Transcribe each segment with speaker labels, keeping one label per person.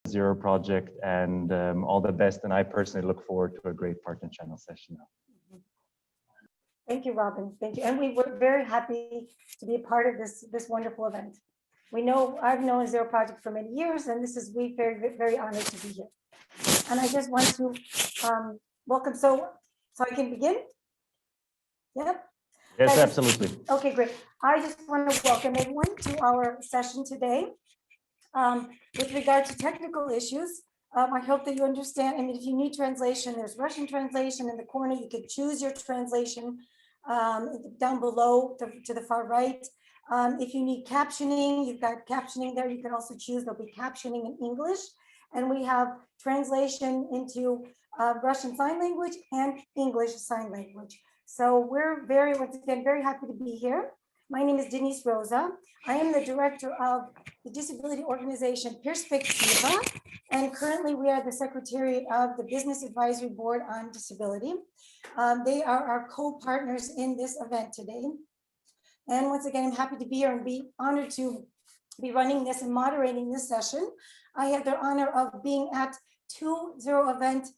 Speaker 1: Zero project, and all the best. And I personally look forward to a great partner channel session now.
Speaker 2: Thank you, Robin. Thank you. And we were very happy to be a part of this wonderful event. We know I've known Zero Project for many years, and we're very, very honored to be here. And I just want to welcome. So I can begin? Yep.
Speaker 1: Yes, absolutely.
Speaker 2: Okay, great. I just want to welcome everyone to our session today. With regard to technical issues, I hope that you understand. I mean, if you need translation, there's Russian translation in the corner. You can choose your translation down below to the far right. If you need captioning, you've got captioning there. You can also choose, there'll be captioning in English. And we have translation into Russian Sign Language and English Sign Language. So we're once again, very happy to be here. My name is Denise Rosa. I am the director of the disability organization Perspectiva, and currently we are the secretary of the Business Advisory Board on Disability. They are our co-partners in this event today. And once again, I'm happy to be here and be honored to be running this and moderating this session. I had the honor of being at 2 Zero event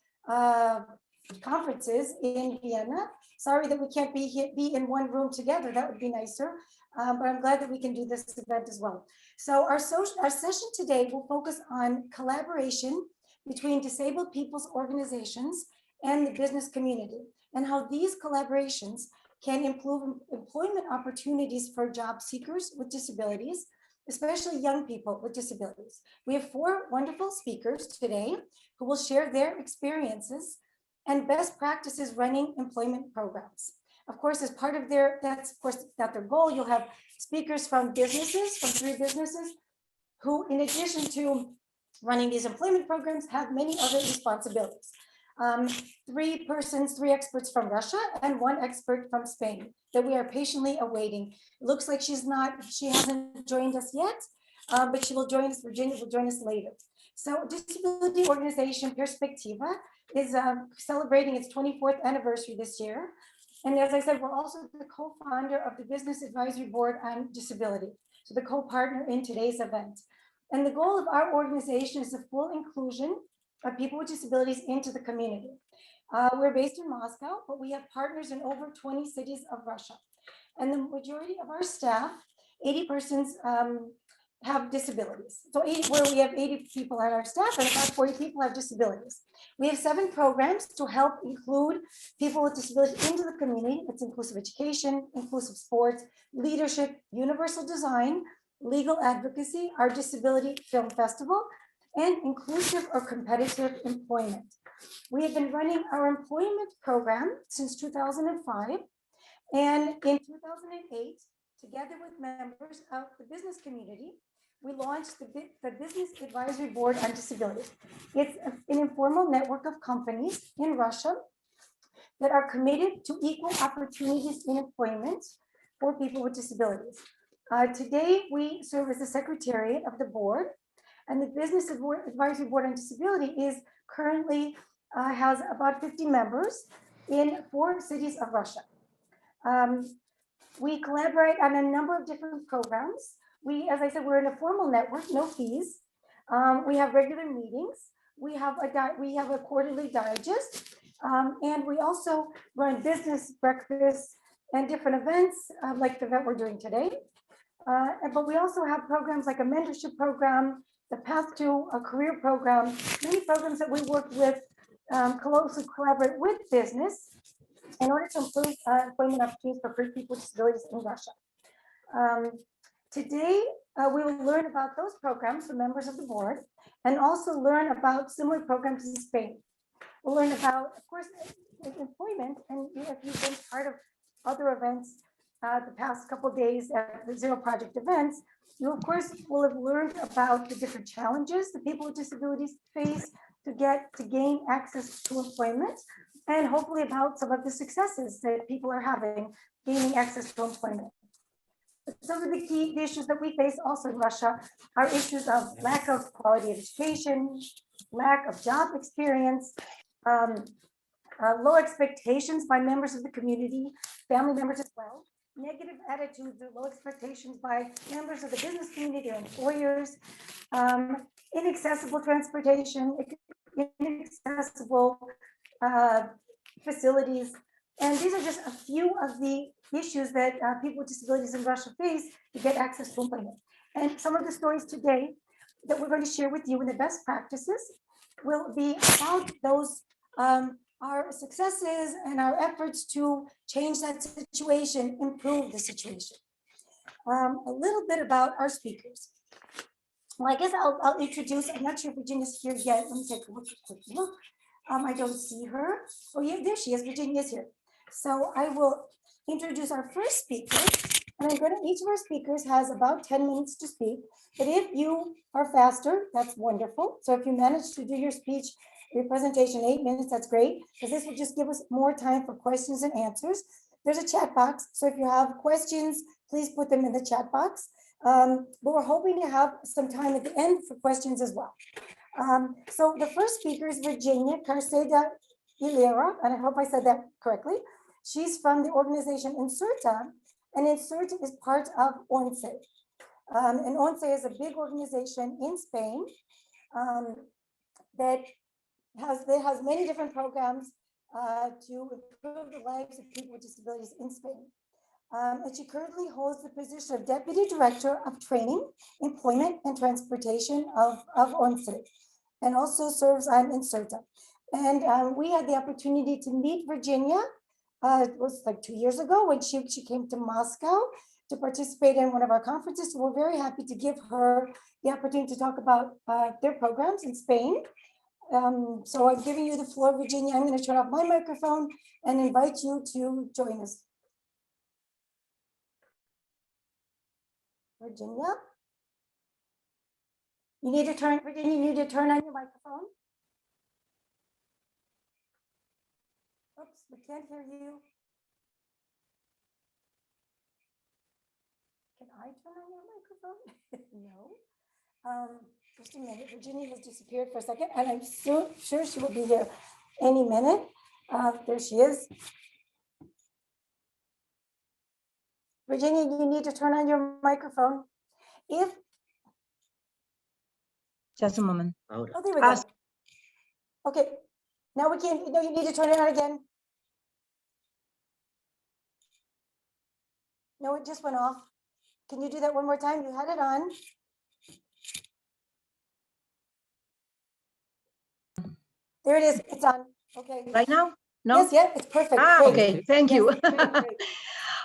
Speaker 2: conferences in Vienna. Sorry that we can't be in one room together. That would be nicer. But I'm glad that we can do this event as well. So our session today will focus on collaboration between disabled people's organizations and the business community, and how these collaborations can improve employment opportunities for job seekers with disabilities, especially young people with disabilities. We have 4 wonderful speakers today who will share their experiences and best practices running employment programs. Of course, as part of that's of course not their goal. You'll have speakers from businesses, from 3 businesses, who in addition to running these employment programs have many other responsibilities. 3 experts from Russia and 1 expert from Spain that we are patiently awaiting. It looks like she hasn't joined us yet, but she will join us. Virginia will join us later. So disability organization Perspectiva is celebrating its 24th anniversary this year. And as I said, we're also the co-founder of the Business Advisory Board on Disability, so the co-partner in today's event. And the goal of our organization is the full inclusion of people with disabilities into the community. We're based in Moscow, but we have partners in over 20 cities of Russia. And the majority of our staff, 80 persons, have disabilities. So where we have 80 people on our staff and about 40 people have disabilities. We have 7 programs to help include people with disabilities into the community. It's inclusive education, inclusive sports, leadership, universal design, legal advocacy, our disability film festival, and inclusive or competitive employment. We have been running our employment program since 2005. And in 2008, together with members of the business community, we launched the Business Advisory Board on Disability. It's an informal network of companies in Russia that are committed to equal opportunities in employment for people with disabilities. Today, we serve as the secretariat of the board, and the Business Advisory Board on Disability is currently has about 50 members in 4 cities of Russia. We collaborate on a number of different programs. As I said, we're in a formal network, no fees. We have regular meetings. We have a quarterly digest, and we also run business breakfasts and different events like the event we're doing today. But we also have programs like a mentorship program, the Path to a Career program, many programs that we work with, closely collaborate with business in order to improve employment opportunities for people with disabilities in Russia. Today, we will learn about those programs for members of the board and also learn about similar programs in Spain. We'll learn about, of course, employment, and if you've been part of other events the past couple of days at the Zero Project events, you of course will have learned about the different challenges that people with disabilities face to gain access to employment, and hopefully about some of the successes that people are having gaining access to employment. Some of the key issues that we face also in Russia are issues of lack of quality education, lack of job experience, low expectations by members of the community, family members as well, negative attitudes or low expectations by members of the business community or employers, inaccessible transportation, inaccessible facilities. And these are just a few of the issues that people with disabilities in Russia face to get access to employment. And some of the stories today that we're going to share with you in the best practices will be about those, our successes and our efforts to change that situation, improve the situation. A little bit about our speakers. Well, I guess I'll introduce, I'm not sure if Virginia's here yet. Let me take a quick look. I don't see her. Oh yeah, there she is, Virginia's here. So I will introduce our first speaker, and each of our speakers has about 10 minutes to speak. But if you are faster, that's wonderful. So if you manage to do your speech, your presentation 8 minutes, that's great, because this will just give us more time for questions and answers. There's a chat box, so if you have questions, please put them in the chat box. But we're hoping to have some time at the end for questions as well. So the first speaker is Virginia Carceda Ilera, and I hope I said that correctly. She's from the organization Inserta, and Inserta is part of ONCE. And ONCE is a big organization in Spain that has many different programs to improve the lives of people with disabilities in Spain. And she currently holds the position of Deputy Director of Training, Employment and Transportation of ONCE, and also serves on Inserta. And we had the opportunity to meet Virginia, it was like 2 years ago when she came to Moscow to participate in one of our conferences. So we're very happy to give her the opportunity to talk about their programs in Spain. So I'm giving you the floor, Virginia. I'm going to turn off my microphone and invite you to join us. Virginia, Virginia, you need to turn on your microphone. Oops, we can't hear you. Can I turn on your microphone? No. Just a minute. Virginia has disappeared for a second, and I'm sure she will be here any minute. There she is. Virginia, you need to turn on your microphone.
Speaker 3: Just a moment.
Speaker 2: Oh, there we go. Okay, now we can't. No, you need to turn it on again. No, it just went off. Can you do that one more time? You had it on. There it is. It's on. Okay.
Speaker 3: Right now? No?
Speaker 2: Yes, yeah, it's perfect.
Speaker 3: Okay, thank you.
Speaker 2: Great.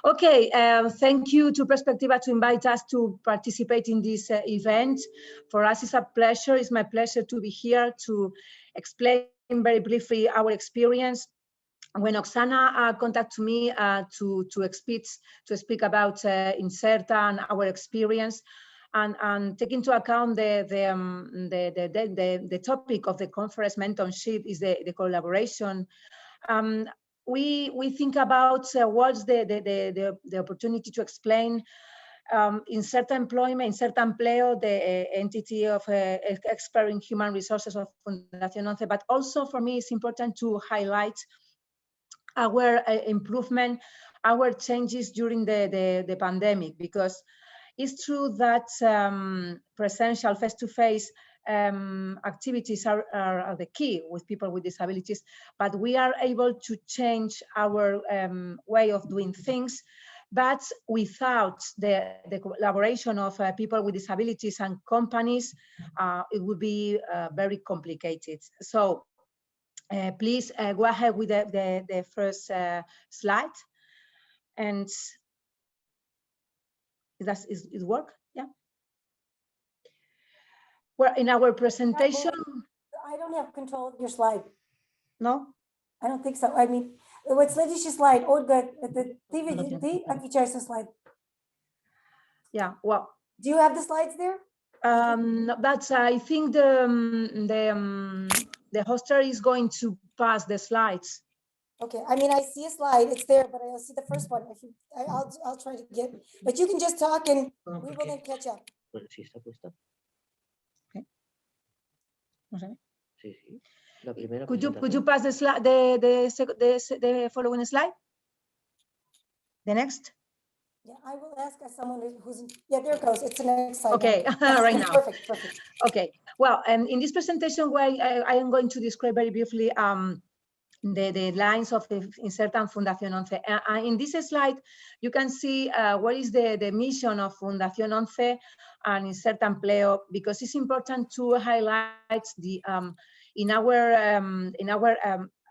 Speaker 3: Okay, thank you to Perspectiva to invite us to participate in this event. For us, it's a pleasure. It's my pleasure to be here to explain very briefly our experience. When Oksana contacted me to speak about Inserta and our experience, and take into account the topic of the conference mentorship is the collaboration. We think about what's the opportunity to explain Inserta Employment, Inserta Empleo, the entity of expert in human resources of Fundación ONCE, but also for me it's important to highlight our improvement, our changes during the pandemic, because it's true that presential face-to-face activities are the key with people with disabilities, but we are able to change our way of doing things. But without the collaboration of people with disabilities and companies, it would be very complicated. So please go ahead with the first slide. And is it work? Yeah. Well, in our presentation.
Speaker 2: I don't have control of your slide.
Speaker 3: No?
Speaker 2: I don't think so. I mean, what's следующий slide? Olga, ты отвечаешь за slide.
Speaker 3: Yeah, well.
Speaker 2: Do you have the slides there?
Speaker 3: But I think the hoster is going to pass the slides.
Speaker 2: Okay, I mean, I see a slide, it's there, but I'll see the first one. I'll try to get, but you can just talk and we will then catch up.
Speaker 3: Okay. Could you pass the slide, the following slide? The next?
Speaker 2: Yeah, I will ask as someone who's, yeah, there it goes. It's an next slide.
Speaker 3: Okay,
Speaker 2: now.
Speaker 3: right now.
Speaker 2: Perfect, perfect.
Speaker 3: Okay, well, in this presentation, where I am going to describe very briefly the lines of the Insert and Fundación 11. In this slide, you can see what is the mission of Fundación 11 and Insert Empleo, because it's important to highlight the in our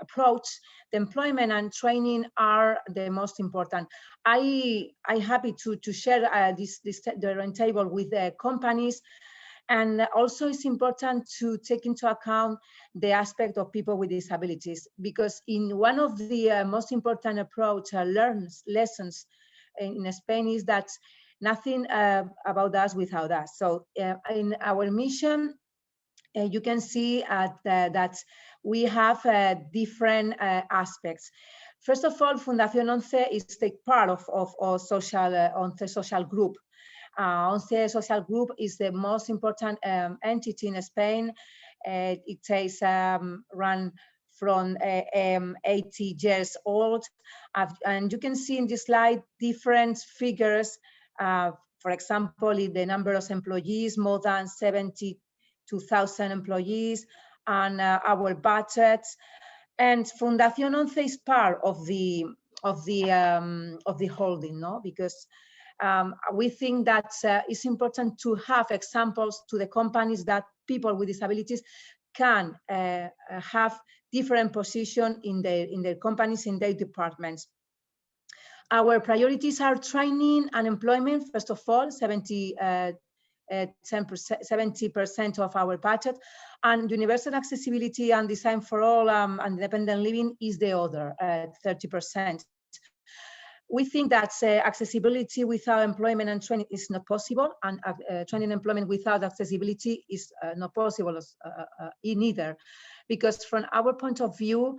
Speaker 3: approach, the employment and training are the most important. I'm happy to share the roundtable with the companies. And also it's important to take into account the aspect of people with disabilities, because in one of the most important approach lessons in Spain is that nothing about us without us. So in our mission, you can see that we have different aspects. First of all, Fundación 11 is take part of social group. ONCE Social Group is the most important entity in Spain. It takes run from 80 years old. And you can see in this slide different figures. For example, the number of employees, more than 72,000 employees, and our budgets. And Fundación 11 is part of the holding, no? Because we think that it's important to have examples to the companies that people with disabilities can have different position in their companies, in their departments. Our priorities are training and employment, first of all, 70% of our budget, and universal accessibility and design for all and independent living is the other 30%. We think that accessibility without employment and training is not possible, and training and employment without accessibility is not possible either. Because from our point of view,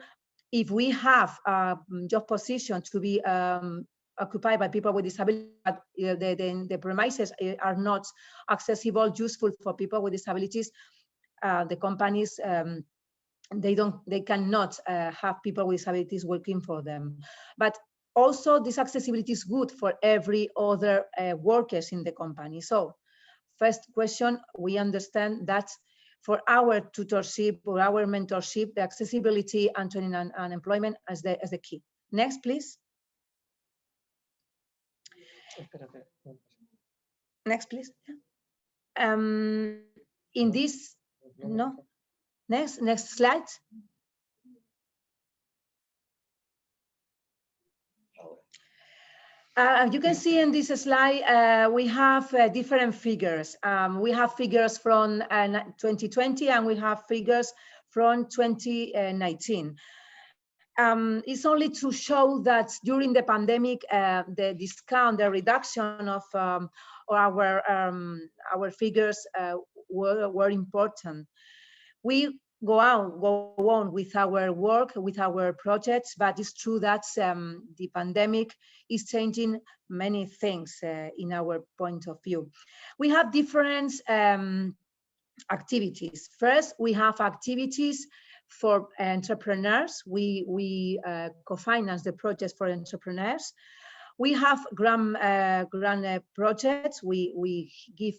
Speaker 3: if we have a job position to be occupied by people with disabilities, but the premises are not accessible, useful for people with disabilities, the companies they cannot have people with disabilities working for them. But also, this accessibility is good for every other workers in the company. So, first question, we understand that for our tutorship or our mentorship, the accessibility and training and employment as the key. Next, please. Next, please. In this, no. Next slide. You can see in this slide, we have different figures. We have figures from 2020 and we have figures from 2019. It's only to show that during the pandemic, the discount, the reduction of our figures were important. We go on with our work, with our projects, but it's true that the pandemic is changing many things in our point of view. We have different activities. First, we have activities for entrepreneurs. We co-finance the projects for entrepreneurs. We have grant projects. We give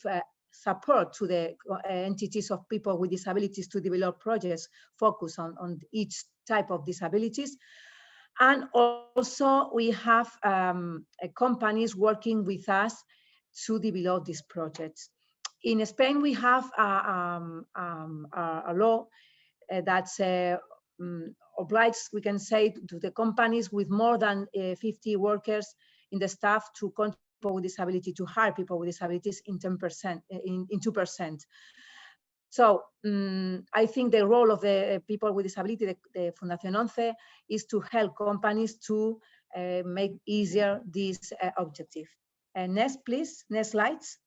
Speaker 3: support to the entities of people with disabilities to develop projects focused on each type of disabilities. And also we have companies working with us to develop these projects. In Spain, we have a law that obliges, we can say, to the companies with more than 50 workers in the staff to contribute with disability, to hire people with disabilities in 10%, in 2%. So I think the role of the people with disability, the Fundación 11, is to help companies to make easier this objective. Next, please, next slides.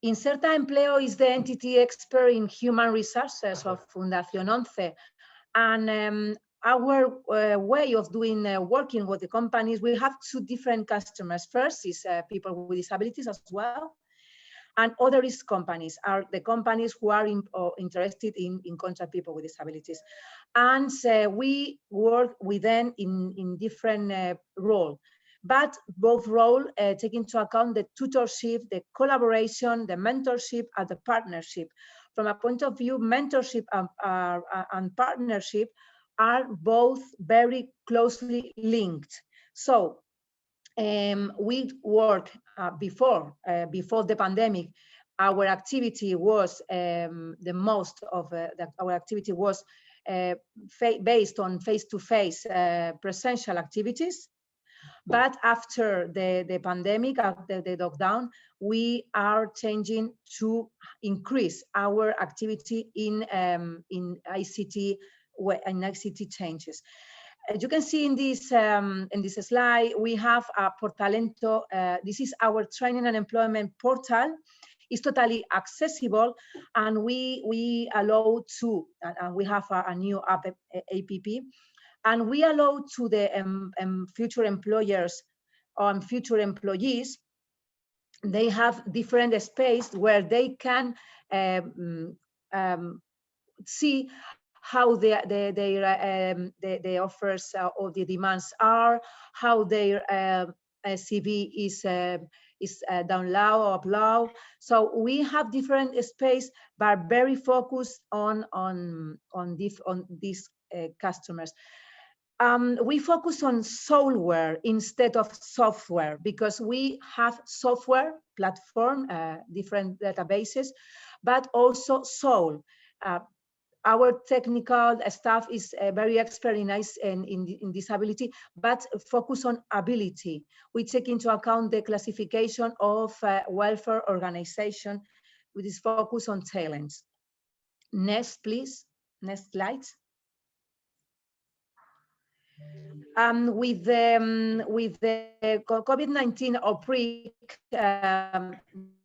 Speaker 3: Inserta Empleo is the entity expert in human resources of Fundación 11. And our way of doing working with the companies, we have two different customers. First is people with disabilities as well. And other is companies, are the companies who are interested in contract people with disabilities. And we work with them in different roles. But both roles take into account the tutorship, the collaboration, the mentorship, and the partnership. From a point of view, mentorship and partnership are both very closely linked. So we work before the pandemic. Our activity was our activity was based on face-to-face presential activities. But after the pandemic, after the lockdown, we are changing to increase our activity in ICT and ICT changes. As you can see in this slide, we have a Portalento. This is our training and employment portal. It's totally accessible, and we allow to, and we have a new app, and we allow to the future employers or future employees, they have different space where they can see how the offers or the demands are, how their CV is down low or up low. So we have different space, but very focused on these customers. We focus on software instead of software because we have software platform, different databases, but also soul. Our technical staff is very expert in disability, but focus on ability. We take into account the classification of welfare organization with this focus on talents. Next, please. Next slide. With the COVID-19 outbreak,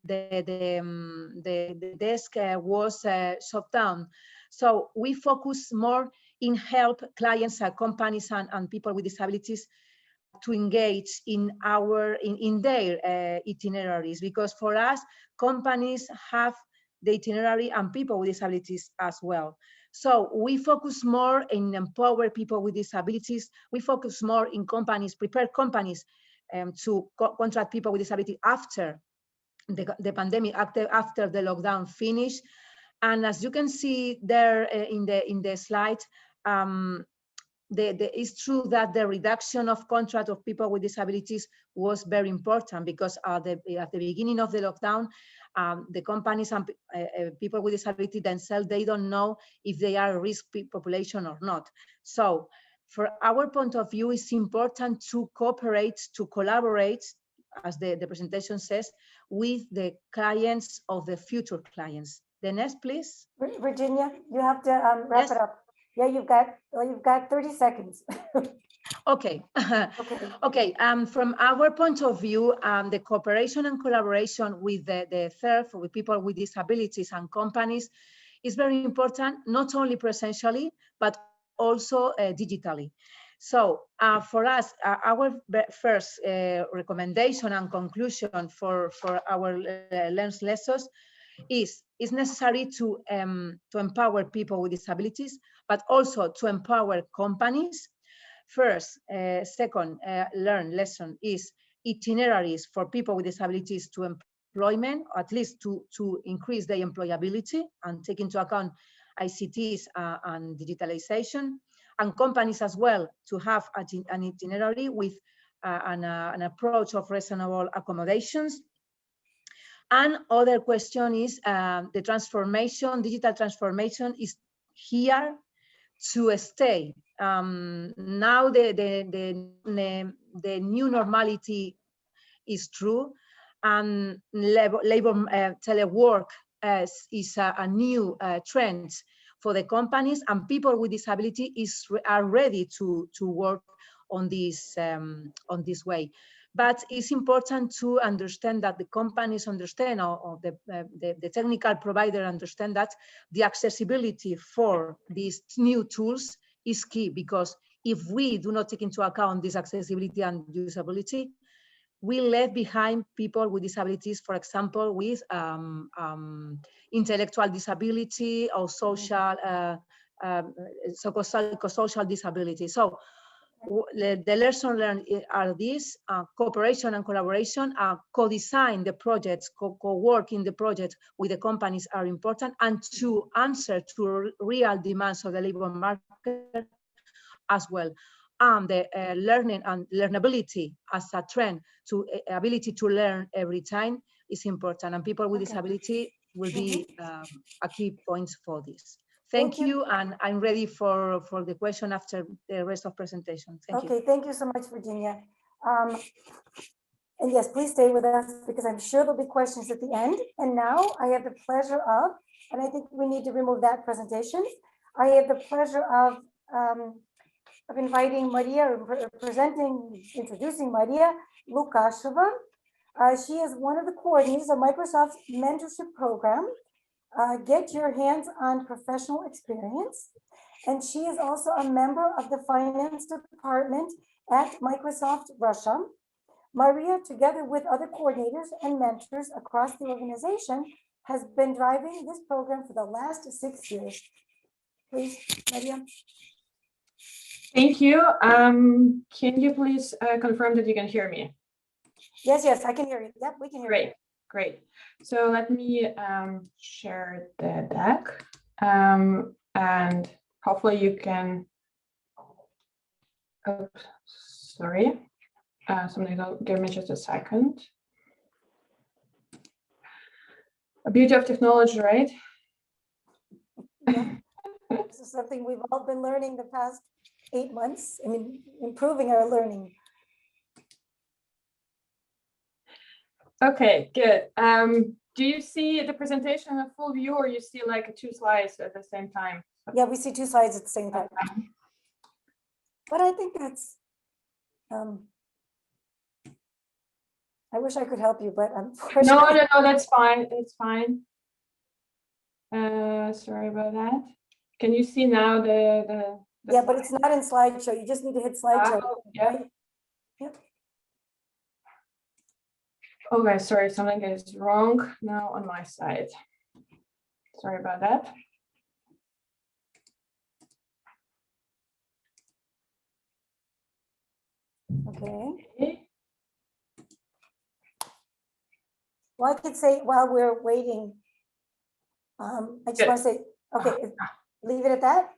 Speaker 3: the desk was shut down. So we focus more in help clients, companies, and people with disabilities to engage in their itineraries, because for us, companies have the itinerary and people with disabilities as well. So we focus more in empower people with disabilities. We focus more in companies, prepare companies to contract people with disability after the pandemic, after the lockdown finished. And as you can see there in the slide, it's true that the reduction of contract of people with disabilities was very important, because at the beginning of the lockdown, the companies and people with disability themselves, they don't know if they are a risk population or not. So for our point of view, it's important to cooperate, to collaborate, as the presentation says, with the clients of the future clients. The next, please.
Speaker 2: Virginia, you have to wrap it up. Yeah, you've got 30 seconds.
Speaker 3: Okay. Okay. From our point of view, the cooperation and collaboration with with people with disabilities and companies is very important, not only presentially, but also digitally. So for us, our first recommendation and conclusion for our lessons is it's necessary to empower people with disabilities, but also to empower companies. First, second lesson is itineraries for people with disabilities to employment, or at least to increase their employability and take into account ICTs and digitalization, and companies as well to have an itinerary with an approach of reasonable accommodations. And other question is the transformation, digital transformation is here to stay. Now the new normality is true, and telework is a new trend for the companies, and people with disability are ready to work on this way. But it's important to understand that the companies understand, or the technical provider understand, that the accessibility for these new tools is key, because if we do not take into account this accessibility and usability, we left behind people with disabilities, for example, with intellectual disability or social, psychosocial disability. So the lessons learned are these: cooperation and collaboration, co-design the projects, co-work in the project with the companies are important, and to answer to real demands of the labor market as well. The learning and learnability as a trend, to ability to learn every time is important, and people with disability will be a key points for this. Thank you, and I'm ready for the question after the rest of presentation. Thank you.
Speaker 2: Okay, thank you so much, Virginia. And yes, please stay with us because I'm sure there'll be questions at the end. And now I have the pleasure of, and I think we need to remove that presentation. I have the pleasure of inviting Maria, introducing Maria Lukasheva. She is one of the coordinators of Microsoft's mentorship program, Get Your Hands on Professional Experience. And she is also a member of the finance department at Microsoft Russia. Maria, together with other coordinators and mentors across the organization, has been driving this program for the last 6 years. Please, Maria.
Speaker 4: Thank you. Can you please confirm that you can hear me?
Speaker 2: Yes, I can hear you. Yep, we can hear you.
Speaker 4: Great. So let me share the deck, and hopefully you can. Oops, sorry. Somebody give me just a second. A beauty of technology, right?
Speaker 2: Yeah. This is something we've all been learning the past 8 months. I mean, improving our learning.
Speaker 4: Okay, good. Do you see the presentation in full view, or you see like 2 slides at the same time?
Speaker 2: Yeah, we see 2 slides at the same time. But I think that's, I wish I could help you, but unfortunately.
Speaker 4: No, that's fine. It's fine. Sorry about that. Can you see now the
Speaker 2: yeah, but it's not in slideshow. You just need to hit slideshow.
Speaker 4: yeah.
Speaker 2: Right? Yep.
Speaker 4: Okay, sorry, something is wrong now on my side. Sorry about that.
Speaker 2: Okay. Well, I could say while we're waiting, I just want to say, okay, leave it at that.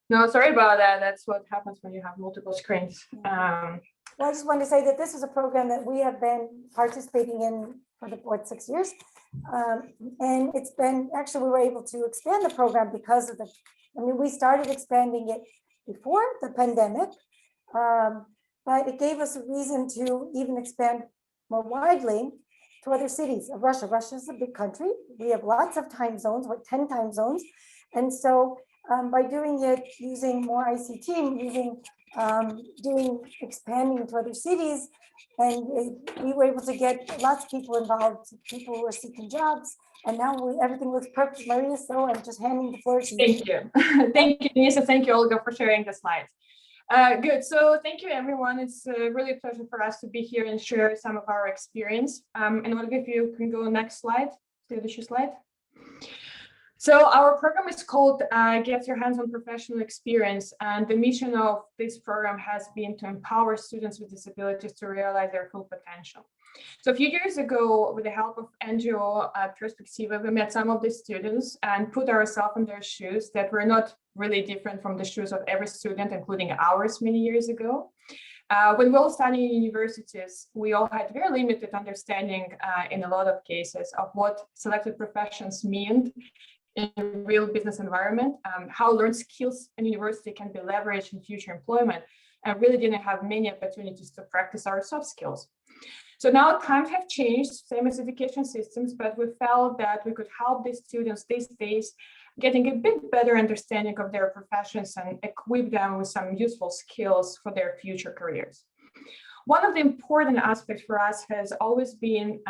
Speaker 4: No, sorry about that. That's what happens when you have multiple screens.
Speaker 2: Well, I just wanted to say that this is a program that we have been participating in for the past 6 years. And it's been, actually, we were able to expand the program because of we started expanding it before the pandemic, but it gave us a reason to even expand more widely to other cities of Russia. Russia is a big country. We have lots of time zones, 10 time zones. And so by doing it using more ICT, expanding to other cities, and we were able to get lots of people involved, people who are seeking jobs, and now everything looks perfect, Maria, so I'm just handing the floor to you.
Speaker 4: Thank you. Thank you, Denise. Thank you, Olga, for sharing the slides. Good. So thank you, everyone. It's really a pleasure for us to be here and share some of our experience. And Olga, if you can go next slide, the other slide. So our program is called Get Your Hands on Professional Experience, and the mission of this program has been to empower students with disabilities to realize their full potential. So a few years ago, with the help of NGO Perspectiva, we met some of the students and put ourselves in their shoes that were not really different from the shoes of every student, including ours many years ago. When we all studied in universities, we all had very limited understanding in a lot of cases of what selected professions mean in a real business environment, how learned skills in university can be leveraged in future employment, and really didn't have many opportunities to practice our soft skills. So now times have changed, same as education systems, but we felt that we could help these students these days getting a bit better understanding of their professions and equip them with some useful skills for their future careers. One of the important aspects for us has always been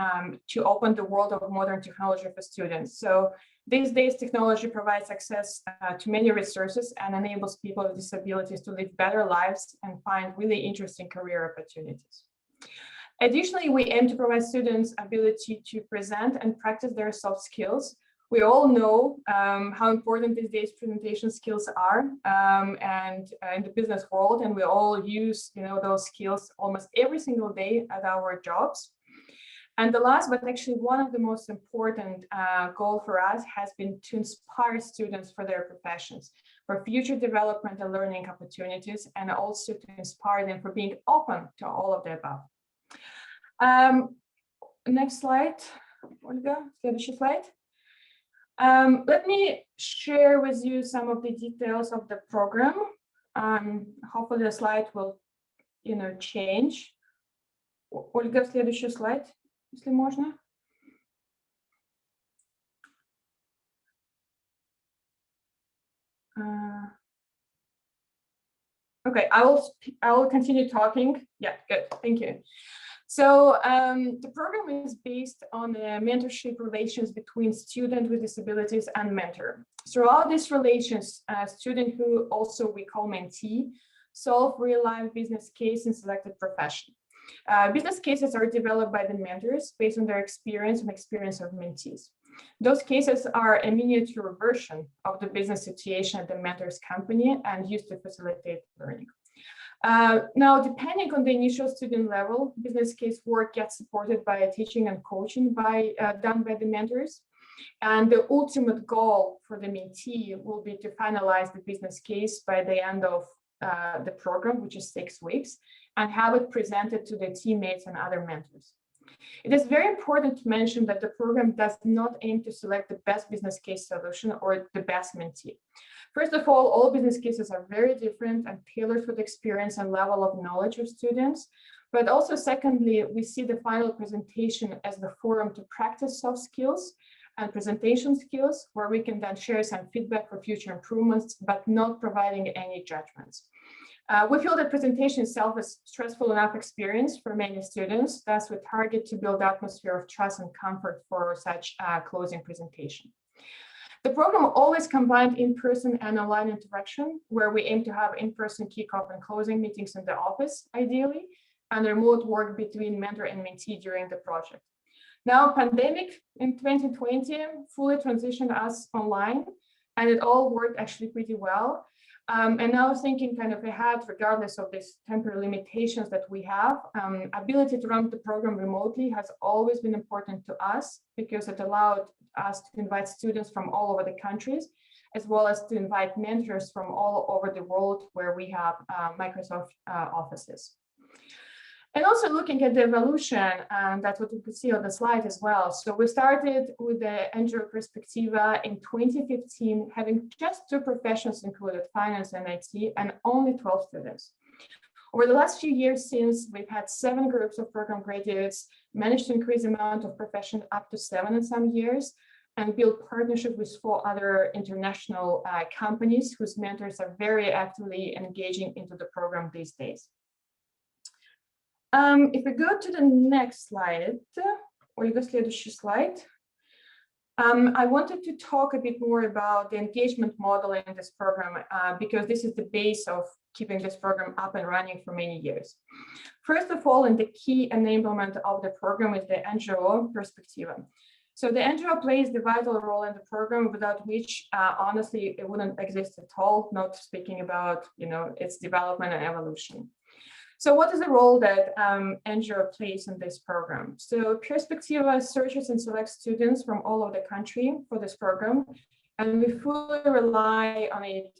Speaker 4: to open the world of modern technology for students. So these days, technology provides access to many resources and enables people with disabilities to live better lives and find really interesting career opportunities. Additionally, we aim to provide students ability to present and practice their soft skills. We all know how important these days presentation skills are and in the business world, and we all use those skills almost every single day at our jobs. And the last, but actually one of the most important goal for us has been to inspire students for their professions, for future development and learning opportunities, and also to inspire them for being open to all of the above. Next slide, Olga, следующий slide. Let me share with you some of the details of the program. Hopefully the slide will, change. Olga, следующий slide, если можно. Okay, I will continue talking. Yeah, good, thank you. So the program is based on the mentorship relations between student with disabilities and mentor. Throughout these relations, student who also we call mentee solve real-life business case in selected profession. Business cases are developed by the mentors based on their experience and experience of mentees. Those cases are a miniature version of the business situation at the mentor's company and used to facilitate learning. Now, depending on the initial student level, business case work gets supported by teaching and coaching done by the mentors. And the ultimate goal for the mentee will be to finalize the business case by the end of the program, which is 6 weeks, and have it presented to the teammates and other mentors. It is very important to mention that the program does not aim to select the best business case solution or the best mentee. First of all business cases are very different and tailored for the experience and level of knowledge of students. But also, secondly, we see the final presentation as the forum to practice soft skills and presentation skills, where we can then share some feedback for future improvements, but not providing any judgments. We feel that presentation itself is stressful enough experience for many students, thus we target to build atmosphere of trust and comfort for such closing presentation. The program always combined in-person and online interaction, where we aim to have in-person kickoff and closing meetings in the office, ideally, and remote work between mentor and mentee during the project. Now, pandemic in 2020 fully transitioned us online, and it all worked actually pretty well. And now thinking kind of ahead, regardless of these temporary limitations that we have, ability to run the program remotely has always been important to us because it allowed us to invite students from all over the countries, as well as to invite mentors from all over the world where we have Microsoft offices. And also looking at the evolution, and that's what you could see on the slide as well. So we started with the NGO Perspectiva in 2015, having just 2 professions included, finance and IT, and only 12 students. Over the last few years since, we've had 7 groups of program graduates, managed to increase the amount of profession up to 7 in some years, and build partnership with 4 other international companies whose mentors are very actively engaging into the program these days. If we go to the next slide, Olga, следующий slide. I wanted to talk a bit more about the engagement model in this program because this is the base of keeping this program up and running for many years. First of all, and the key enablement of the program is the NGO Perspectiva. So the NGO plays the vital role in the program, without which, honestly, it wouldn't exist at all, not speaking about, its development and evolution. So what is the role that NGO plays in this program? So Perspectiva searches and selects students from all over the country for this program, and we fully rely on it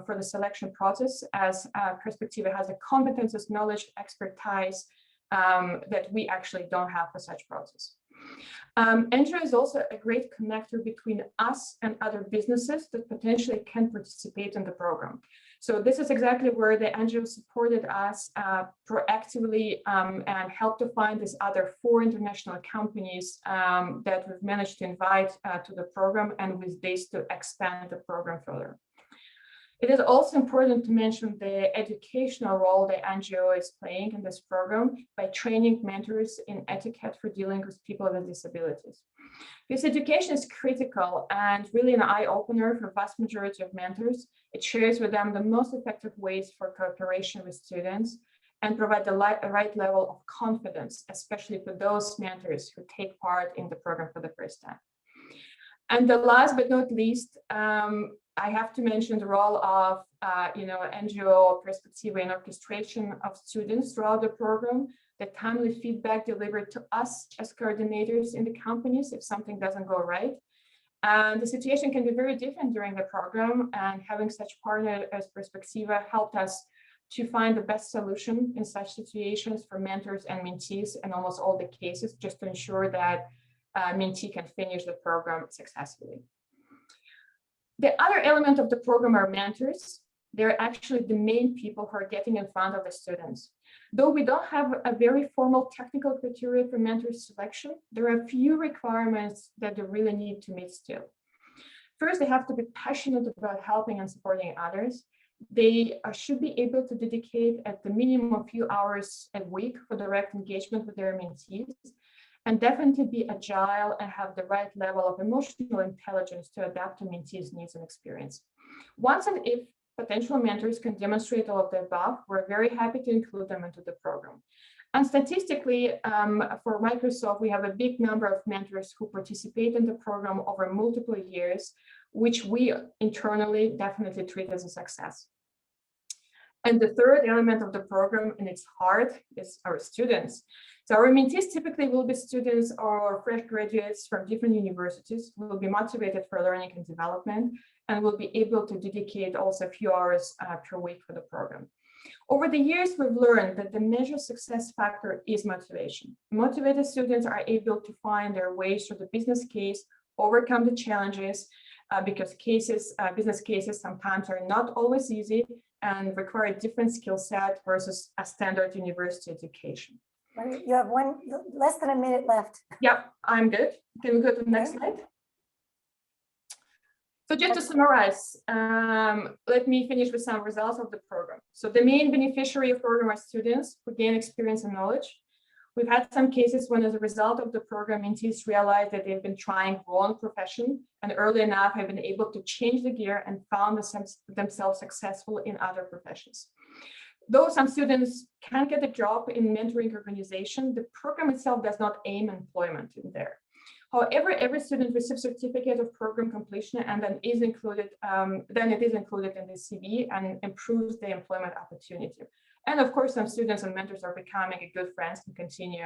Speaker 4: for the selection process, as Perspectiva has the competences, knowledge, expertise that we actually don't have for such process. NGO is also a great connector between us and other businesses that potentially can participate in the program. So this is exactly where the NGO supported us proactively and helped to find these other 4 international companies that we've managed to invite to the program, and with this to expand the program further. It is also important to mention the educational role the NGO is playing in this program by training mentors in etiquette for dealing with people with disabilities. This education is critical and really an eye-opener for vast majority of mentors. It shares with them the most effective ways for cooperation with students, and provide the right level of confidence, especially for those mentors who take part in the program for the first time. And the last but not least, I have to mention the role of NGO perspective and orchestration of students throughout the program, the timely feedback delivered to us as coordinators in the companies if something doesn't go right. And the situation can be very different during the program, and having such partner as Perspectiva helped us to find the best solution in such situations for mentors and mentees in almost all the cases, just to ensure that mentee can finish the program successfully. The other element of the program are mentors. They're actually the main people who are getting in front of the students. Though we don't have a very formal technical criteria for mentor selection, there are a few requirements that they really need to meet still. First, they have to be passionate about helping and supporting others. They should be able to dedicate at the minimum a few hours a week for direct engagement with their mentees, and definitely be agile and have the right level of emotional intelligence to adapt to mentees' needs and experience. Once and if potential mentors can demonstrate all of the above, we're very happy to include them into the program. And statistically, for Microsoft, we have a big number of mentors who participate in the program over multiple years, which we internally definitely treat as a success. And the third element of the program, and it's hard, is our students. So our mentees typically will be students or fresh graduates from different universities who will be motivated for learning and development, and will be able to dedicate also a few hours per week for the program. Over the years, we've learned that the major success factor is motivation. Motivated students are able to find their ways through the business case, overcome the challenges, because business cases sometimes are not always easy and require a different skill set versus a standard university education.
Speaker 2: You have less than a minute left.
Speaker 4: Yep, I'm good. Can we go to the next slide? So just to summarize, let me finish with some results of the program. So the main beneficiary of the program are students who gain experience and knowledge. We've had some cases when, as a result of the program, mentees realized that they've been trying wrong profession and early enough have been able to change the gear and found themselves successful in other professions. Though some students can get a job in mentoring organization, the program itself does not aim employment in there. However, every student receives a certificate of program completion, and then it is included in the CV and improves the employment opportunity. And of course, some students and mentors are becoming good friends and continue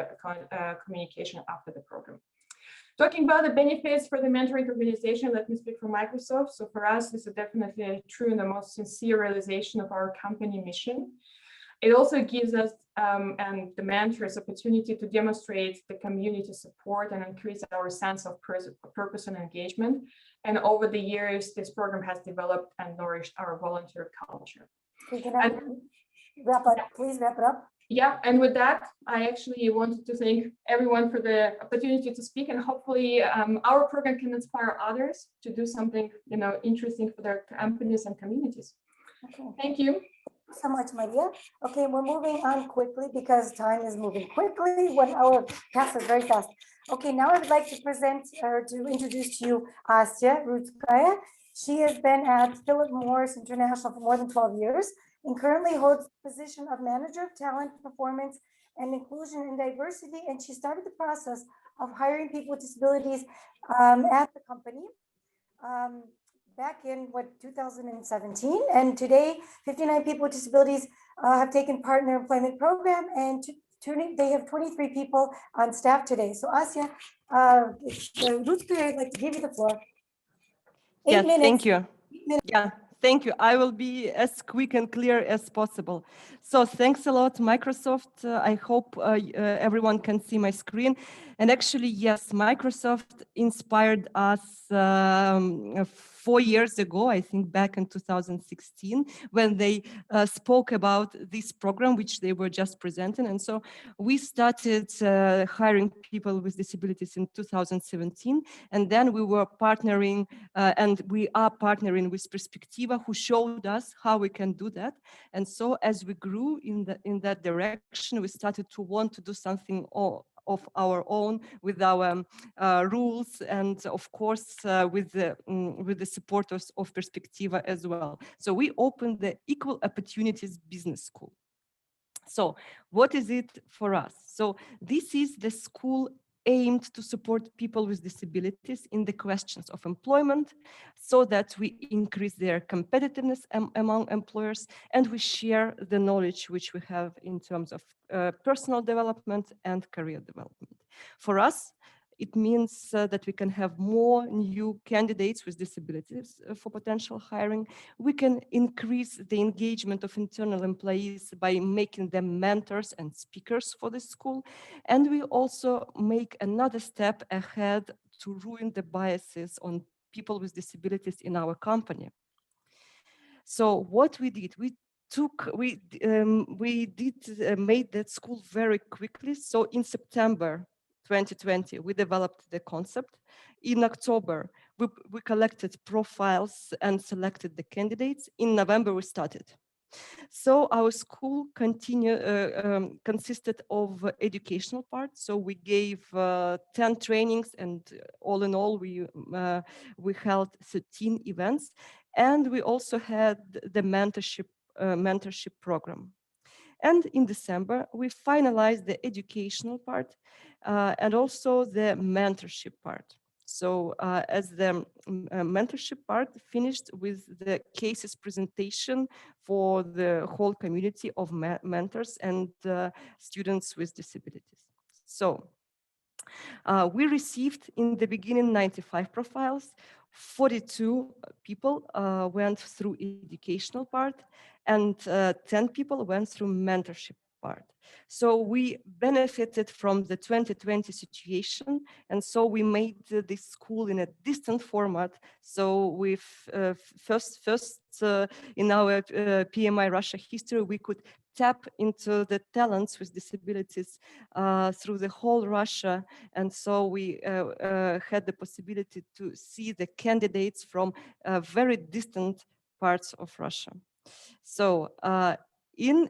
Speaker 4: communication after the program. Talking about the benefits for the mentoring organization, let me speak for Microsoft. So for us, this is definitely true and the most sincere realization of our company mission. It also gives us and the mentors opportunity to demonstrate the community support and increase our sense of purpose and engagement. And over the years, this program has developed and nourished our volunteer culture.
Speaker 2: Wrap up, please wrap it up.
Speaker 4: Yeah, and with that, I actually wanted to thank everyone for the opportunity to speak, and hopefully our program can inspire others to do something, interesting for their companies and communities.
Speaker 2: Okay.
Speaker 4: Thank you.
Speaker 2: So much, Maria. Okay, we're moving on quickly because time is moving quickly. 1 hour passes very fast. Okay, now I would like to present or to introduce to you Asya Rutskaya. She has been at Philip Morris International for more than 12 years and currently holds the position of Manager of Talent, Performance, and Inclusion and Diversity. And she started the process of hiring people with disabilities at the company back in 2017. And today, 59 people with disabilities have taken part in their employment program, and they have 23 people on staff today. So Asya, Rutger, I'd like to give you the floor. 8 minutes.
Speaker 5: Thank you. Yeah. Thank you. I will be as quick and clear as possible. So thanks a lot, Microsoft. I hope everyone can see my screen. And actually, yes, Microsoft inspired us 4 years ago, I think back in 2016, when they spoke about this program, which they were just presenting. And so we started hiring people with disabilities in 2017. And then we were partnering, and we are partnering with Perspectiva, who showed us how we can do that. And so as we grew in that direction, we started to want to do something of our own with our rules, and of course with the supporters of Perspectiva as well. So we opened the Equal Opportunities Business School. So what is it for us? So this is the school aimed to support people with disabilities in the questions of employment so that we increase their competitiveness among employers, and we share the knowledge which we have in terms of personal development and career development. For us, it means that we can have more new candidates with disabilities for potential hiring. We can increase the engagement of internal employees by making them mentors and speakers for the school. And we also make another step ahead to ruin the biases on people with disabilities in our company. So what we did, made that school very quickly. So in September 2020, we developed the concept. In October, we collected profiles and selected the candidates. In November, we started. So our school consisted of educational part. So we gave 10 trainings, and all in all, we held 13 events. And we also had the mentorship program. And in December, we finalized the educational part and also the mentorship part. So as the mentorship part finished with the cases presentation for the whole community of mentors and students with disabilities. So we received in the beginning 95 profiles, 42 people went through educational part, and 10 people went through mentorship part. So we benefited from the 2020 situation, and so we made this school in a distant format. So we've first in our PMI Russia history, we could tap into the talents with disabilities through the whole Russia. And so we had the possibility to see the candidates from very distant parts of Russia. So in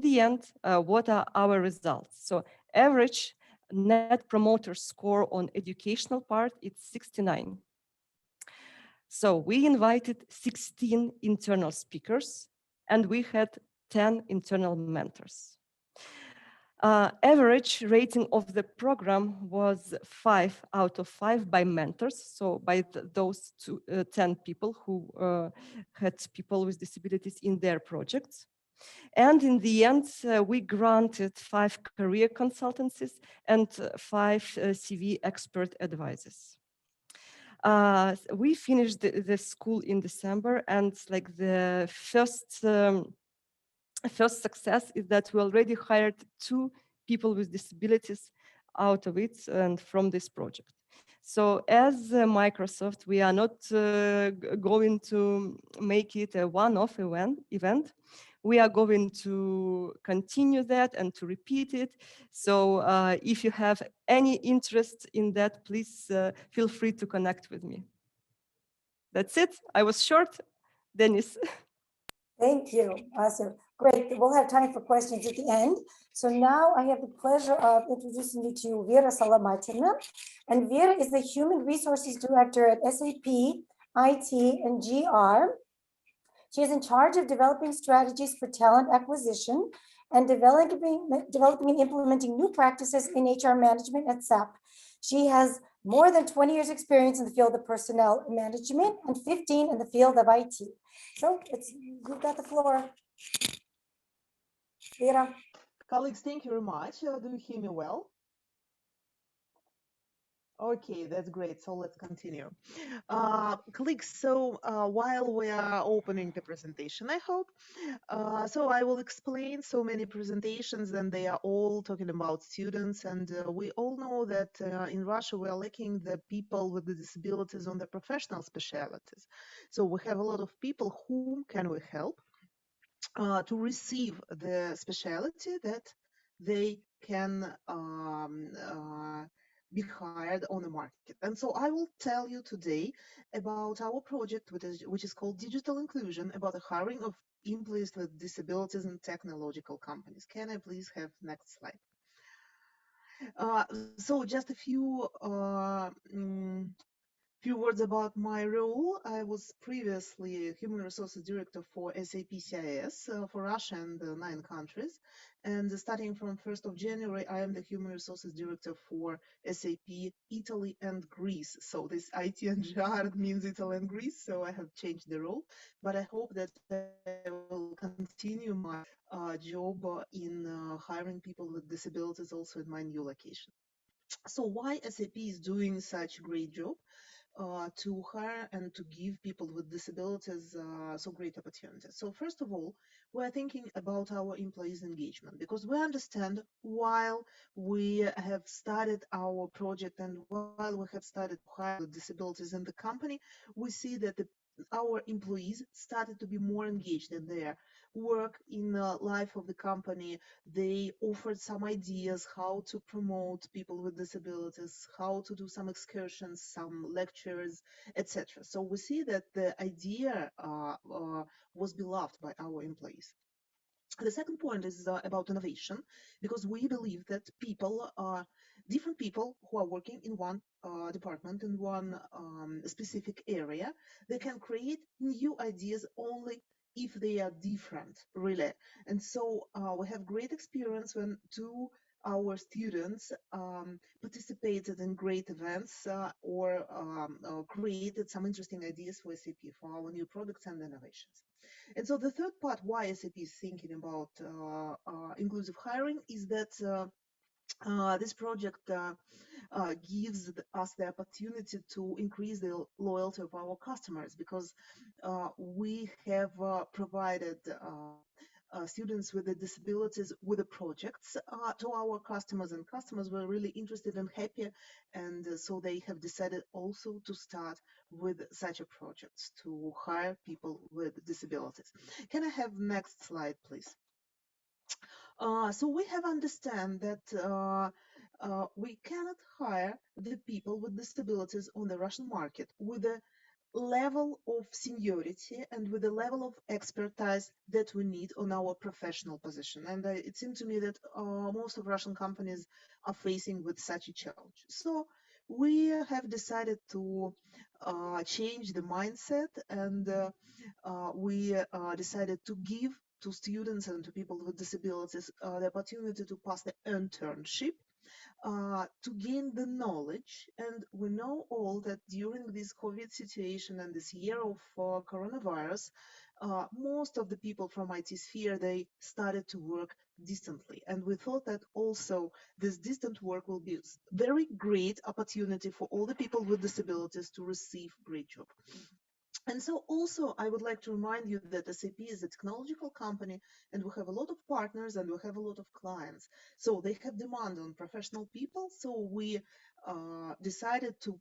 Speaker 5: the end, what are our results? So average net promoter score on educational part, it's 69. So we invited 16 internal speakers, and we had 10 internal mentors. Average rating of the program was 5 out of 5 by mentors, so by those 10 people who had people with disabilities in their projects. And in the end, we granted 5 career consultancies and 5 CV expert advisors. We finished the school in December, and like the first success is that we already hired 2 people with disabilities out of it and from this project. So as Microsoft, we are not going to make it a one-off event. We are going to continue that and to repeat it. So if you have any interest in that, please feel free to connect with me. That's it. I was short. Dennis.
Speaker 2: Thank you. Awesome. Great. We'll have time for questions at the end. So now I have the pleasure of introducing you to Vera Salamatina. And Vera is the Human Resources Director at SAP, IT, and GR. She is in charge of developing strategies for talent acquisition and developing and implementing new practices in HR management at SAP. She has more than 20 years experience in the field of personnel management and 15 in the field of IT. So you've got the floor. Vera.
Speaker 6: Colleagues, thank you very much. Do you hear me well? Okay, that's great. So let's continue. Colleagues, so while we are opening the presentation, I hope, so I will explain so many presentations, and they are all talking about students. And we all know that in Russia, we are lacking the people with the disabilities on the professional specialties. So we have a lot of people whom can we help to receive the specialty that they can be hired on the market. And so I will tell you today about our project, which is called Digital Inclusion, about the hiring of employees with disabilities in technological companies. Can I please have next slide? So just a few Few words about my role. I was previously Human Resources Director for SAP CIS for Russia and 9 countries. And starting from 1st of January, I am the Human Resources Director for SAP Italy and Greece. So this IT and GR means Italy and Greece, so I have changed the role. But I hope that I will continue my job in hiring people with disabilities also in my new location. So why SAP is doing such a great job? To hire and to give people with disabilities so great opportunities. So first of all, we're thinking about our employees' engagement, because we understand while we have started our project and while we have started to hire with disabilities in the company, we see that our employees started to be more engaged in their work, in the life of the company. They offered some ideas how to promote people with disabilities, how to do some excursions, some lectures, etc. So we see that the idea was beloved by our employees. The second point is about innovation, because we believe that people are different people who are working in one department, in one specific area. They can create new ideas only if they are different, really. And so we have great experience when our students participated in great events or created some interesting ideas for SAP, for our new products and innovations. And so the third part why SAP is thinking about inclusive hiring is that this project gives us the opportunity to increase the loyalty of our customers, because we have provided students with the disabilities with the projects to our customers, and customers were really interested and happy, and so they have decided also to start with such a project to hire people with disabilities. Can I have next slide, please? So we have understand that we cannot hire the people with disabilities on the Russian market with a level of seniority and with the level of expertise that we need on our professional position. And it seemed to me that most of Russian companies are facing with such a challenge. So we have decided to change the mindset, and we decided to give to students and to people with disabilities the opportunity to pass the internship, to gain the knowledge. And we know all that during this COVID situation and this year of coronavirus, most of the people from IT sphere, they started to work distantly. And we thought that also this distant work will be very great opportunity for all the people with disabilities to receive great job. And so also I would like to remind you that SAP is a technological company, and we have a lot of partners and we have a lot of clients. So they have demand on professional people. So we decided to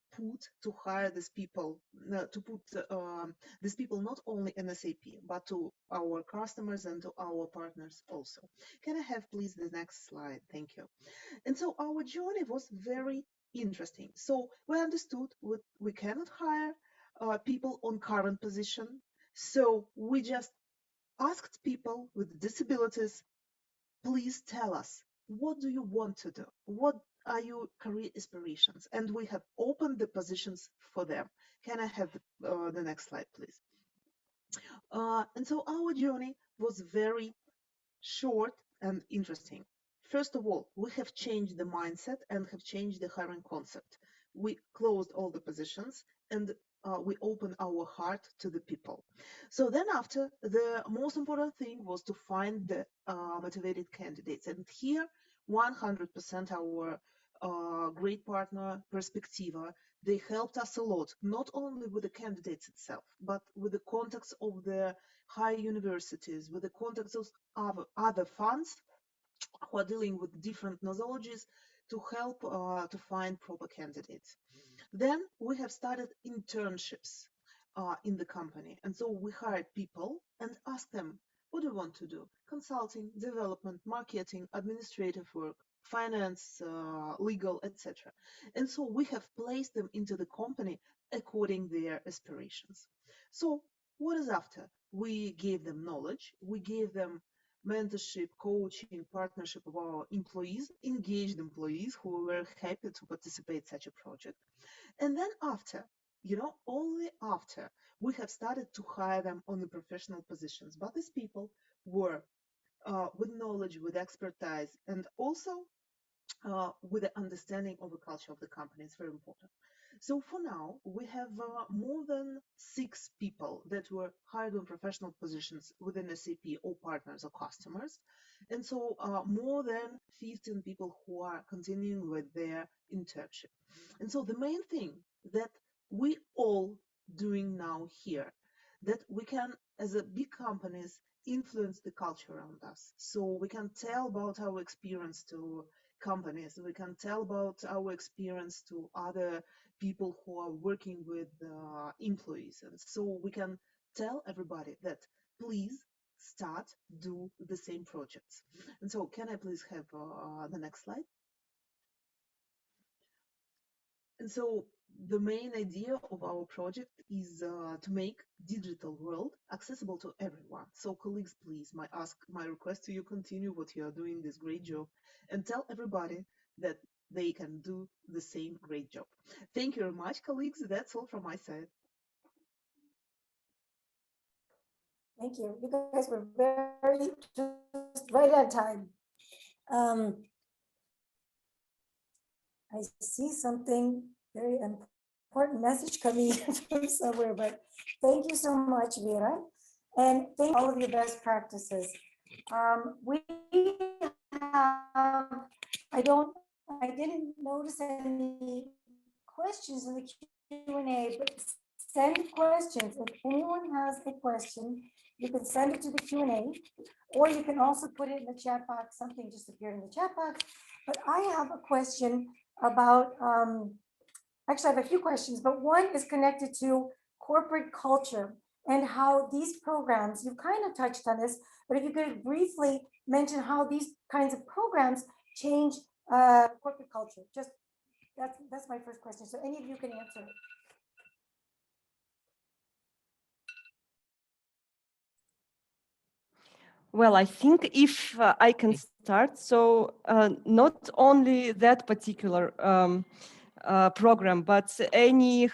Speaker 6: hire these people, these people not only in SAP, but to our customers and to our partners also. Can I have please the next slide? Thank you. And so our journey was very interesting. So we understood we cannot hire people on current position. So we just asked people with disabilities, please tell us, what do you want to do? What are your career aspirations? And we have opened the positions for them. Can I have the next slide, please? And so our journey was very short and interesting. First of all, we have changed the mindset and have changed the hiring concept. We closed all the positions and we open our heart to the people. So then after, the most important thing was to find the motivated candidates. And here, 100% our great partner, Perspectiva, they helped us a lot, not only with the candidates itself, but with the contacts of the high universities, with the contacts of other funds who are dealing with different nosologies to help to find proper candidates. Then we have started internships in the company. And so we hired people and asked them, what do you want to do? Consulting, development, marketing, administrative work, finance, legal, etc. And so we have placed them into the company according to their aspirations. So what is after? We gave them knowledge, we gave them mentorship, coaching, partnership of our employees, engaged employees who were happy to participate in such a project. And then after, only after we have started to hire them on the professional positions. But these people were with knowledge, with expertise, and also with the understanding of the culture of the company. It's very important. So for now, we have more than 6 people that were hired on professional positions within SAP or partners or customers. And so more than 15 people who are continuing with their internship. And so the main thing that we all doing now here, that we can, as a big companies, influence the culture around us. So we can tell about our experience to companies, we can tell about our experience to other people who are working with employees. And so we can tell everybody that please start, do the same projects. And so can I please have the next slide? And so the main idea of our project is to make digital world accessible to everyone. So colleagues, please, my request to you, continue what you are doing, this great job, and tell everybody that they can do the same great job. Thank you very much, colleagues. That's all from my side.
Speaker 2: Thank you. You guys were very just right on time. I see something very important message coming from somewhere, but thank you so much, Vera, and thank all of your best practices. We have, I didn't notice any questions in the Q&A, but send questions. If anyone has a question, you can send it to the Q&A, or you can also put it in the chat box. Something just appeared in the chat box, but I have a question about, actually I have a few questions, but one is connected to corporate culture and how these programs, you've kind of touched on this, but if you could briefly mention how these kinds of programs change corporate culture. Just that's my first question. So any of you can answer it.
Speaker 5: Well, I think if I can start, so not only that particular program, but any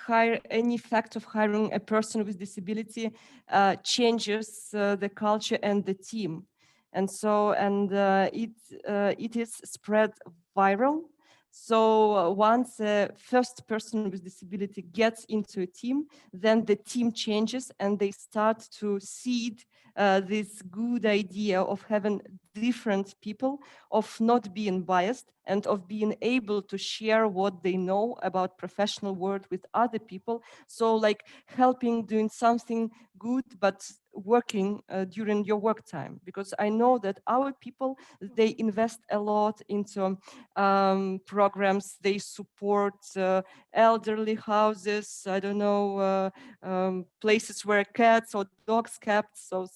Speaker 5: fact of hiring a person with disability changes the culture and the team, and so it is spread viral. So once a first person with disability gets into a team, then the team changes and they start to seed this good idea of having different people, of not being biased, and of being able to share what they know about professional world with other people. So like helping, doing something good, but working during your work time, because I know that our people, they invest a lot into programs. They support elderly houses, I don't know, places where cats or dogs kept. So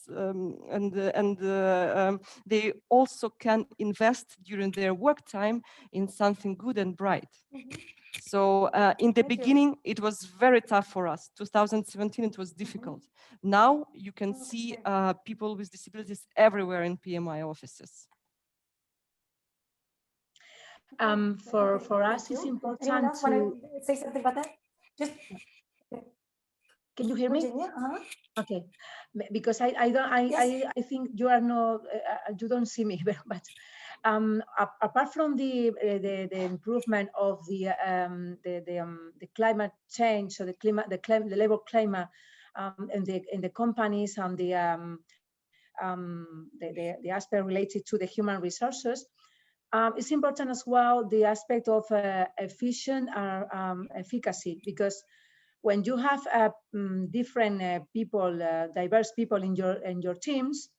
Speaker 5: they also can invest during their work time in something good and bright. So in the beginning, it was very tough for us. 2017, it was difficult. Now you can see people with disabilities everywhere in PMI offices.
Speaker 3: For us, it's important to
Speaker 2: say something about that. Just
Speaker 3: can you hear me?
Speaker 2: Virginia?
Speaker 3: Okay, because I think you are not you don't see me, but apart from the improvement of the climate change, so the labor climate in the companies and the aspect related to the human resources, it's important as well the aspect of efficient efficacy, because when you have different people, diverse people in your teams,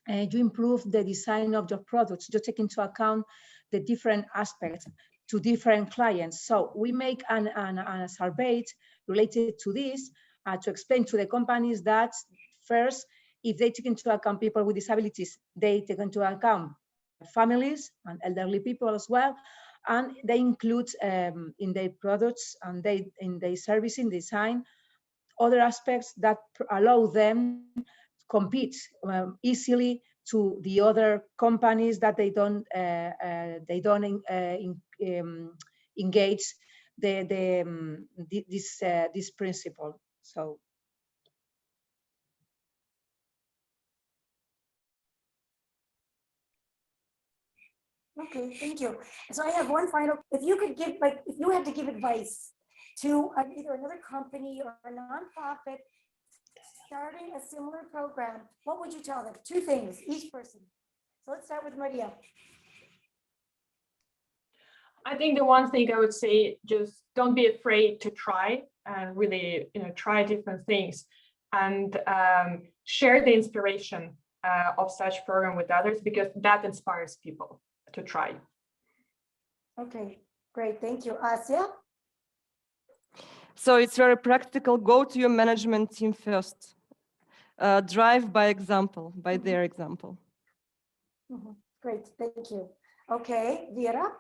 Speaker 3: you improve the design of your products. You take into account the different aspects to different clients. So we make a survey related to this to explain to the companies that first, if they take into account people with disabilities, they take into account families and elderly people as well, and they include in their products and in their servicing design other aspects that allow them to compete easily to the other companies that they don't engage this principle. So.
Speaker 2: Okay, thank you. So I have one final, if you could give, like, if you had to give advice to either another company or a nonprofit starting a similar program, what would you tell them? Two things, each person. So let's start with Maria.
Speaker 4: I think the one thing I would say, just don't be afraid to try and really, try different things and share the inspiration of such program with others, because that inspires people to try.
Speaker 2: Okay, great, thank you. Asya?
Speaker 5: So it's very practical. Go to your management team first. Drive by example, by their example.
Speaker 2: Great, thank you. Okay, Vera?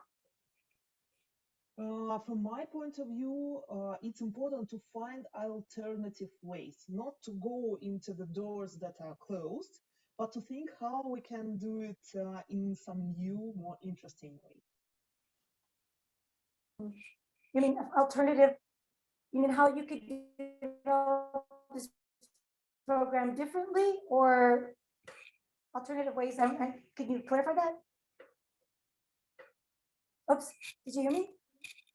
Speaker 6: From my point of view, it's important to find alternative ways, not to go into the doors that are closed, but to think how we can do it in some new, more interesting way.
Speaker 2: You mean alternative, you mean how you could develop this program differently, or alternative ways? Can you clarify that? Oops, did you hear me?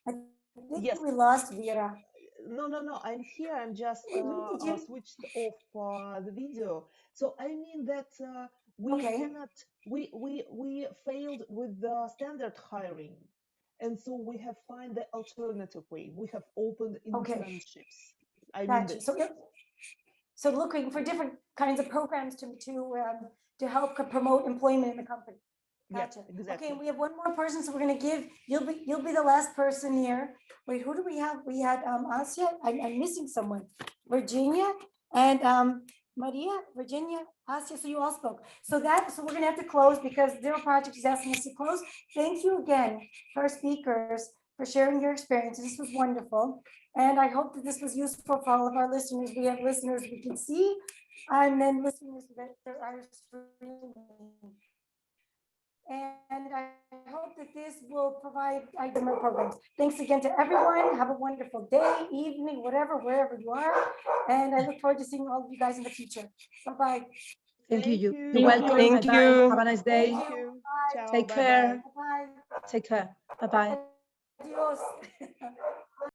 Speaker 2: I think
Speaker 6: Yes.
Speaker 2: we lost Vera.
Speaker 6: No, I'm here. I'm just switched off the video. So I mean that we cannot. We failed with the standard hiring, and so we have find the alternative way. We have opened internships. I mean that.
Speaker 2: So looking for different kinds of programs to help promote employment in the company. Gotcha.
Speaker 6: Yeah, exactly.
Speaker 2: Okay, we have one more person, so we're gonna give, you'll be the last person here. Wait, who do we have? We had Asya, I'm missing someone. Virginia and Maria, Virginia, Asya, so you all spoke. So we're gonna have to close because Zero Project is asking us to close. Thank you again for our speakers for sharing your experiences. This was wonderful. And I hope that this was useful for all of our listeners. We have listeners we can see, and then listeners that are streaming. And I hope that this will provide more programs. Thanks again to everyone. Have a wonderful day, evening, whatever, wherever you are. And I look forward to seeing all of you guys in the future. Bye-bye.
Speaker 3: Thank you.
Speaker 6: you.
Speaker 3: You're welcome.
Speaker 5: Thank
Speaker 3: Bye-bye.
Speaker 5: you.
Speaker 3: Have a nice day.
Speaker 6: Thank you. Ciao,
Speaker 3: Take
Speaker 6: bye-bye.
Speaker 3: care.
Speaker 2: Bye-bye.
Speaker 3: Take care. Bye-bye.
Speaker 2: Adios.